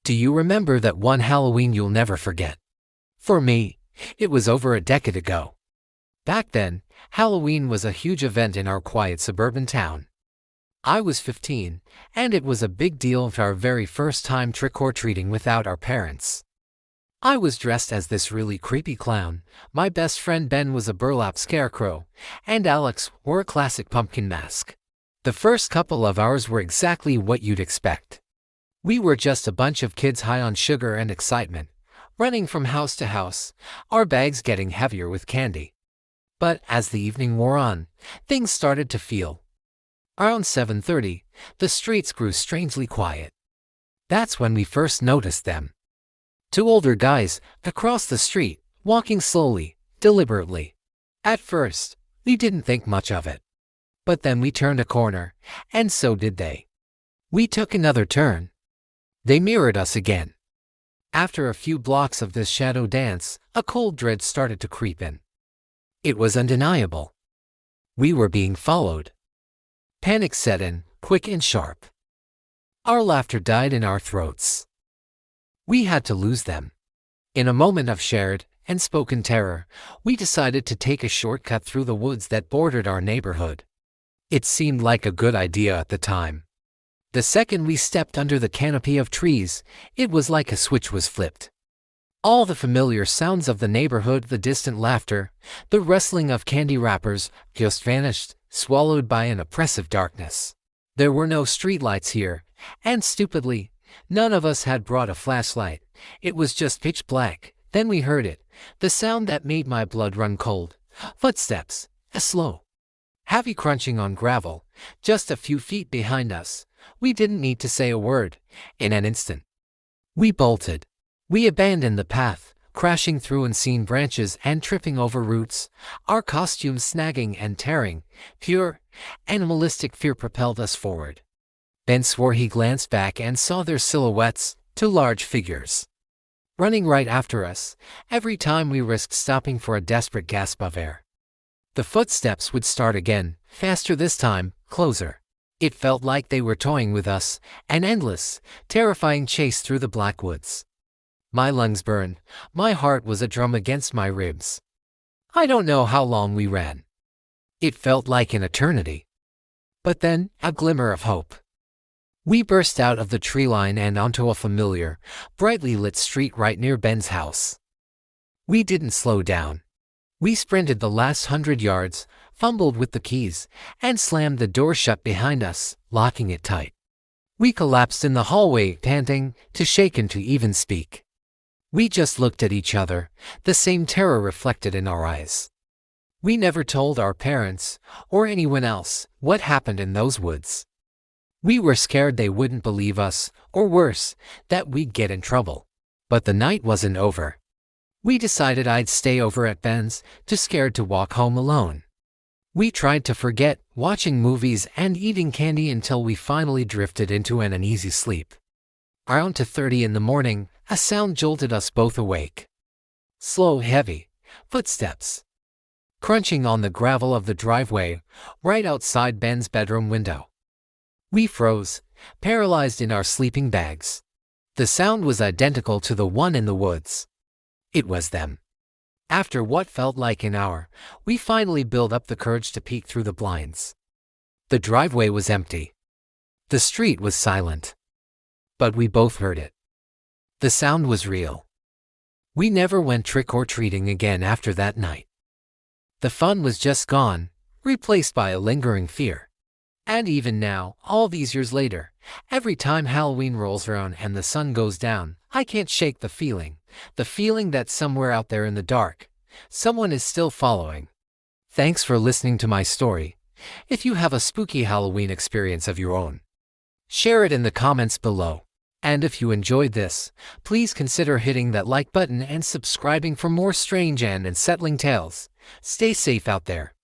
Do you remember that one Halloween you'll never forget? For me, it was over a decade ago. Back then, Halloween was a huge event in our quiet suburban town. I was 15, and it was a big deal for our very first time trick-or-treating without our parents. I was dressed as this really creepy clown, my best friend Ben was a burlap scarecrow, and Alex wore a classic pumpkin mask. The first couple of hours were exactly what you'd expect. We were just a bunch of kids high on sugar and excitement, running from house to house, our bags getting heavier with candy. But as the evening wore on, things started to feel. Around 7:30, the streets grew strangely quiet. That's when we first noticed them. Two older guys across the street, walking slowly, deliberately. At first, we didn't think much of it. But then we turned a corner, and so did they. We took another turn. They mirrored us again. After a few blocks of this shadow dance, a cold dread started to creep in. It was undeniable. We were being followed. Panic set in, quick and sharp. Our laughter died in our throats. We had to lose them. In a moment of shared and spoken terror, we decided to take a shortcut through the woods that bordered our neighborhood. It seemed like a good idea at the time. The second we stepped under the canopy of trees, it was like a switch was flipped. All the familiar sounds of the neighborhood, the distant laughter, the rustling of candy wrappers, just vanished, swallowed by an oppressive darkness. There were no streetlights here, and stupidly, none of us had brought a flashlight. It was just pitch black. Then we heard it, the sound that made my blood run cold. Footsteps, a slow, heavy crunching on gravel, just a few feet behind us. We didn't need to say a word. In an instant, we bolted. We abandoned the path, crashing through unseen branches and tripping over roots, our costumes snagging and tearing. Pure, animalistic fear propelled us forward. Ben swore he glanced back and saw their silhouettes, two large figures, running right after us. Every time we risked stopping for a desperate gasp of air, the footsteps would start again, faster this time, closer. It felt like they were toying with us, an endless, terrifying chase through the black woods. My lungs burned, my heart was a drum against my ribs. I don't know how long we ran. It felt like an eternity. But then, a glimmer of hope. We burst out of the tree line and onto a familiar, brightly lit street right near Ben's house. We didn't slow down. We sprinted the last 100 yards, fumbled with the keys, and slammed the door shut behind us, locking it tight. We collapsed in the hallway, panting, too shaken to even speak. We just looked at each other, the same terror reflected in our eyes. We never told our parents, or anyone else, what happened in those woods. We were scared they wouldn't believe us, or worse, that we'd get in trouble. But the night wasn't over. We decided I'd stay over at Ben's, too scared to walk home alone. We tried to forget, watching movies and eating candy until we finally drifted into an uneasy sleep. Around 2:30 in the morning, a sound jolted us both awake. Slow, heavy footsteps, crunching on the gravel of the driveway, right outside Ben's bedroom window. We froze, paralyzed in our sleeping bags. The sound was identical to the one in the woods. It was them. After what felt like an hour, we finally built up the courage to peek through the blinds. The driveway was empty. The street was silent. But we both heard it. The sound was real. We never went trick-or-treating again after that night. The fun was just gone, replaced by a lingering fear. And even now, all these years later, every time Halloween rolls around and the sun goes down, I can't shake the feeling that somewhere out there in the dark, someone is still following. Thanks for listening to my story. If you have a spooky Halloween experience of your own, share it in the comments below. And if you enjoyed this, please consider hitting that like button and subscribing for more strange and unsettling tales. Stay safe out there.